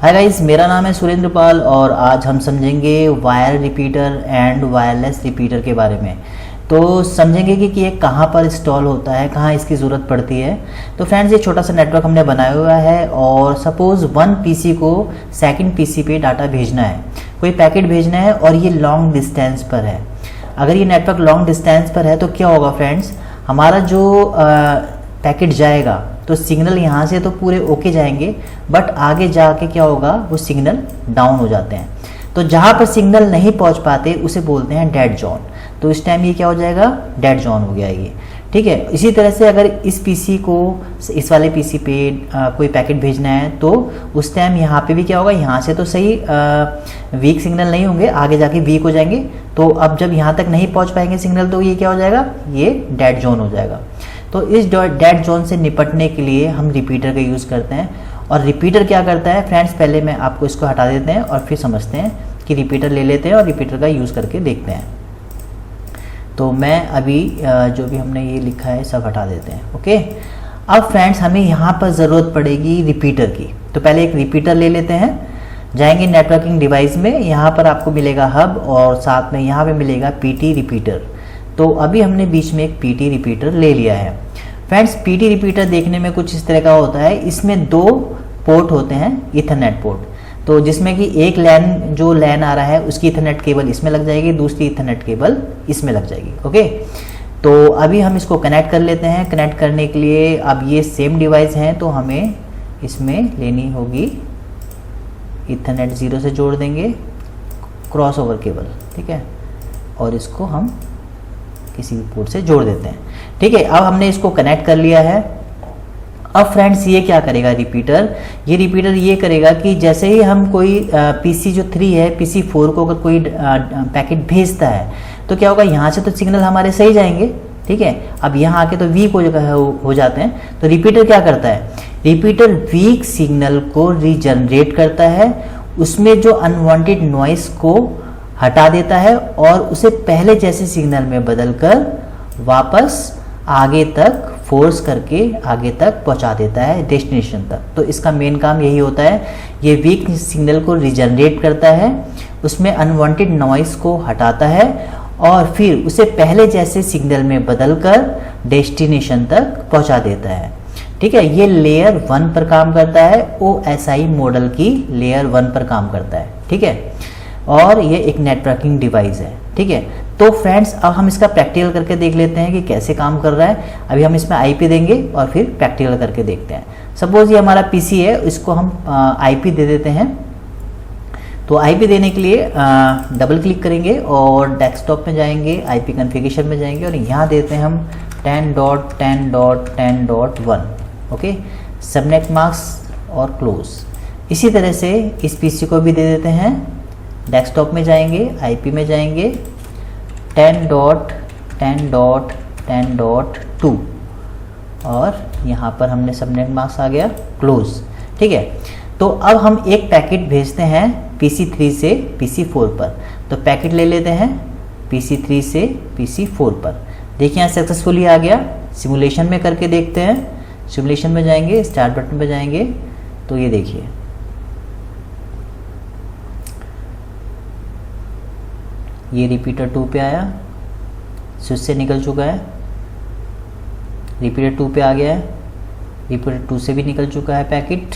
Hi guys, मेरा नाम है सुरेंद्र पाल और आज हम समझेंगे wire repeater and wireless repeater के बारे में। तो समझेंगे कि ये कहाँ पर इंस्टॉल होता है, कहाँ इसकी ज़रूरत पड़ती है। तो फ्रेंड्स, ये छोटा सा नेटवर्क हमने बनाया हुआ है और सपोज़ वन पीसी को सेकंड पीसी पे डाटा भेजना है, कोई पैकेट भेजना है और ये लॉन्ग डिस्टेंस पर है। अगर ये नेटवर्क लॉन्ग डिस्टेंस पर है तो क्या होगा फ्रेंड्स, हमारा जो पैकेट जाएगा तो सिग्नल यहाँ से तो पूरे ओके जाएंगे, बट आगे जाके क्या होगा, वो सिग्नल डाउन हो जाते हैं। तो जहाँ पर सिग्नल नहीं पहुँच पाते उसे बोलते हैं डेड जोन। तो इस टाइम ये क्या हो जाएगा, डेड जोन हो गया ये। ठीक है, इसी तरह से अगर इस पीसी को इस वाले पीसी पे कोई पैकेट भेजना है तो उस टाइम यहाँ पे भी क्या होगा, यहाँ से तो सही वीक सिग्नल नहीं होंगे, आगे जाके वीक हो जाएंगे। तो अब जब यहाँ तक नहीं पहुँच पाएंगे सिग्नल तो ये क्या हो जाएगा, ये डेड जोन हो जाएगा। तो इस डेड जोन से निपटने के लिए हम रिपीटर का यूज़ करते हैं। और रिपीटर क्या करता है फ्रेंड्स, पहले मैं आपको इसको हटा देते हैं और फिर समझते हैं कि रिपीटर ले लेते हैं और रिपीटर का यूज़ करके देखते हैं। तो मैं अभी जो भी हमने ये लिखा है सब हटा देते हैं। ओके, अब फ्रेंड्स हमें यहाँ पर ज़रूरत पड़ेगी रिपीटर की। तो पहले एक रिपीटर ले लेते हैं, जाएंगे नेटवर्किंग डिवाइस में, यहाँ पर आपको मिलेगा हब और साथ में यहाँ पे मिलेगा पीटी रिपीटर। तो अभी हमने बीच में एक पीटी रिपीटर ले लिया है। फ्रेंड्स, पीटी रिपीटर देखने में कुछ इस तरह का होता है। इसमें दो पोर्ट होते हैं, ईथरनेट पोर्ट। तो जिसमें कि एक लैन, जो लैन आ रहा है उसकी ईथरनेट केबल इसमें लग जाएगी, दूसरी ईथरनेट केबल इसमें लग जाएगी। ओके, तो अभी हम इसको कनेक्ट कर लेते हैं। कनेक्ट करने के लिए अब ये सेम डिवाइस हैं तो हमें इसमें लेनी होगी ईथरनेट 0 से जोड़ देंगे क्रॉस ओवर केबल। ठीक है, और इसको हम किसी भी पोर्ट से जोड़ देते हैं। ठीक है, अब हमने इसको कनेक्ट कर लिया है। अब फ्रेंड्स ये क्या करेगा रिपीटर, ये रिपीटर ये करेगा कि जैसे ही हम कोई पीसी जो 3 है, पीसी 4 को अगर कोई पैकेट भेजता है तो क्या होगा, यहाँ से तो सिग्नल हमारे सही जाएंगे। ठीक है, अब यहाँ आके तो वीक हो जाते हैं। तो रिपीटर क्या करता है, रिपीटर वीक सिग्नल को रीजनरेट करता है, उसमें जो अनवांटेड नॉइस को हटा देता है और उसे पहले जैसे सिग्नल में बदलकर वापस आगे तक फोर्स करके आगे तक पहुंचा देता है, डेस्टिनेशन तक। तो इसका मेन काम यही होता है, ये वीक सिग्नल को रिजनरेट करता है, उसमें अनवांटेड नॉइस को हटाता है और फिर उसे पहले जैसे सिग्नल में बदलकर डेस्टिनेशन तक पहुंचा देता है। ठीक है, ये लेयर 1 पर काम करता है, OSI मॉडल की लेयर 1 पर काम करता है। ठीक है, और ये एक नेटवर्किंग डिवाइस है। ठीक है, तो फ्रेंड्स अब हम इसका प्रैक्टिकल करके देख लेते हैं कि कैसे काम कर रहा है। अभी हम इसमें IP देंगे और फिर प्रैक्टिकल करके देखते हैं। सपोज ये हमारा पीसी है, इसको हम IP दे देते हैं। तो IP देने के लिए डबल क्लिक करेंगे और डेस्कटॉप में जाएंगे, IP कॉन्फ़िगरेशन में जाएंगे और यहाँ देते हैं हम 10.10.10.1। ओके, सबनेट मास्क और क्लोज। इसी तरह से इस पीसी को भी दे देते हैं, डेस्कटॉप में जाएंगे, IP में जाएंगे 10.10.10.2 और यहाँ पर हमने सबनेट मास्क आ गया, क्लोज। ठीक है, तो अब हम एक पैकेट भेजते हैं PC3 से PC4 पर। तो पैकेट ले लेते हैं PC3 से PC4 पर। देखिए यहाँ सक्सेसफुली आ गया। सिमुलेशन में करके देखते हैं। सिमुलेशन में जाएंगे, स्टार्ट बटन पर जाएंगे तो ये देखिए ये रिपीटर 2 पे आया, स्विच से निकल चुका है, रिपीटर 2 पे आ गया है, रिपीटर 2 से भी निकल चुका है पैकेट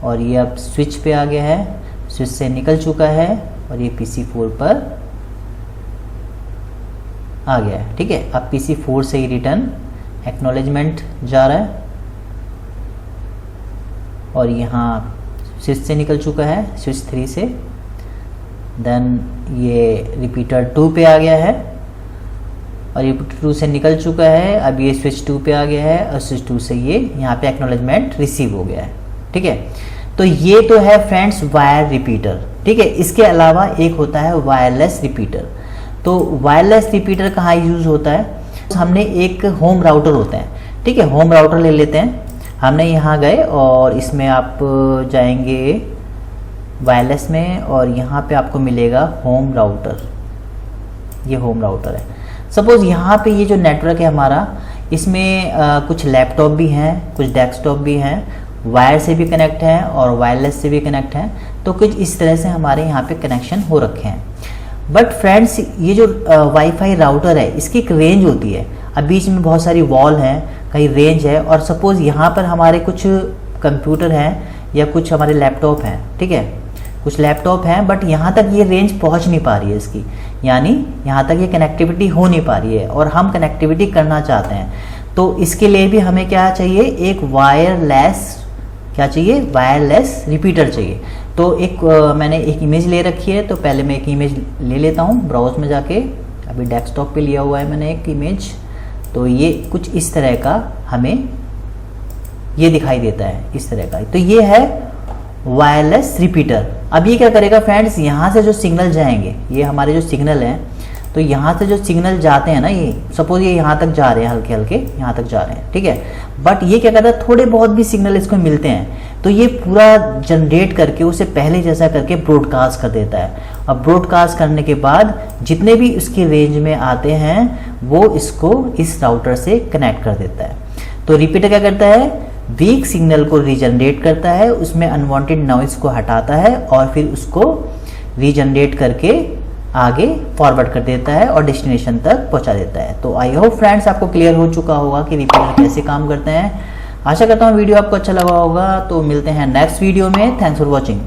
और ये अब स्विच पे आ गया है, स्विच से निकल चुका है और ये PC4 पर आ गया है। ठीक है, अब PC4 से ही रिटर्न एक्नॉलेजमेंट जा रहा है और यहाँ स्विच से निकल चुका है, स्विच 3 से। देन ये रिपीटर 2 पे आ गया है और रिपीटर 2 से निकल चुका है, अब ये स्विच 2 पे आ गया है और स्विच 2 से ये यहाँ पे एक्नॉलेजमेंट रिसीव हो गया है। ठीक है, तो ये तो है फ्रेंड्स वायर रिपीटर। ठीक है, इसके अलावा एक होता है वायरलेस रिपीटर। तो वायरलेस रिपीटर कहाँ यूज होता है, हमने एक होम राउटर होता है। ठीक है, होम राउटर ले लेते हैं। हमने यहाँ गए और इसमें आप जाएंगे वायरलेस में और यहाँ पे आपको मिलेगा होम राउटर। ये होम राउटर है। सपोज यहाँ पे ये जो नेटवर्क है हमारा, इसमें कुछ लैपटॉप भी हैं, कुछ डेस्कटॉप भी हैं वायर से भी कनेक्ट है और वायरलेस से भी कनेक्ट है। तो कुछ इस तरह से हमारे यहाँ पे कनेक्शन हो रखे हैं। बट फ्रेंड्स, ये जो वाईफाई राउटर है इसकी एक रेंज होती है। अब बीच में बहुत सारी वॉल हैं, कहीं रेंज है, और सपोज़ यहाँ पर हमारे कुछ कंप्यूटर हैं या कुछ हमारे लैपटॉप हैं, ठीक है, कुछ लैपटॉप हैं, बट यहाँ तक ये रेंज पहुँच नहीं पा रही है इसकी, यानी यहाँ तक ये कनेक्टिविटी हो नहीं पा रही है और हम कनेक्टिविटी करना चाहते हैं। तो इसके लिए भी हमें क्या चाहिए, एक वायरलेस, क्या चाहिए, वायरलेस रिपीटर चाहिए। तो मैंने एक इमेज ले रखी है, तो पहले मैं एक इमेज ले लेता हूँ ब्राउज में जाके। अभी डेस्कटॉप पे लिया हुआ है मैंने एक इमेज। तो ये कुछ इस तरह का हमें ये दिखाई देता है, इस तरह का। तो ये है वायरलेस रिपीटर। अब ये क्या करेगा फ्रेंड्स, यहाँ से जो सिग्नल जाएंगे, ये हमारे जो सिग्नल हैं, तो यहाँ से जो सिग्नल जाते हैं ना, ये सपोज ये यहाँ तक जा रहे हैं, हल्के हल्के यहाँ तक जा रहे हैं, ठीक है। बट ये क्या करता है, थोड़े बहुत भी सिग्नल इसको मिलते हैं तो ये पूरा जनरेट करके उसे पहले जैसा करके ब्रॉडकास्ट कर देता है। अब ब्रॉडकास्ट करने के बाद जितने भी उसकी रेंज में आते हैं वो इसको इस राउटर से कनेक्ट कर देता है। तो रिपीटर क्या करता है, वीक सिग्नल को रीजनरेट करता है, उसमें अनवांटेड नॉइस को हटाता है और फिर उसको रीजनरेट करके आगे फॉरवर्ड कर देता है और डेस्टिनेशन तक पहुंचा देता है। तो आई होप फ्रेंड्स आपको क्लियर हो चुका होगा कि रिपीटर कैसे काम करते हैं। आशा करता हूँ वीडियो आपको अच्छा लगा होगा। तो मिलते हैं नेक्स्ट वीडियो में। Thanks for watching.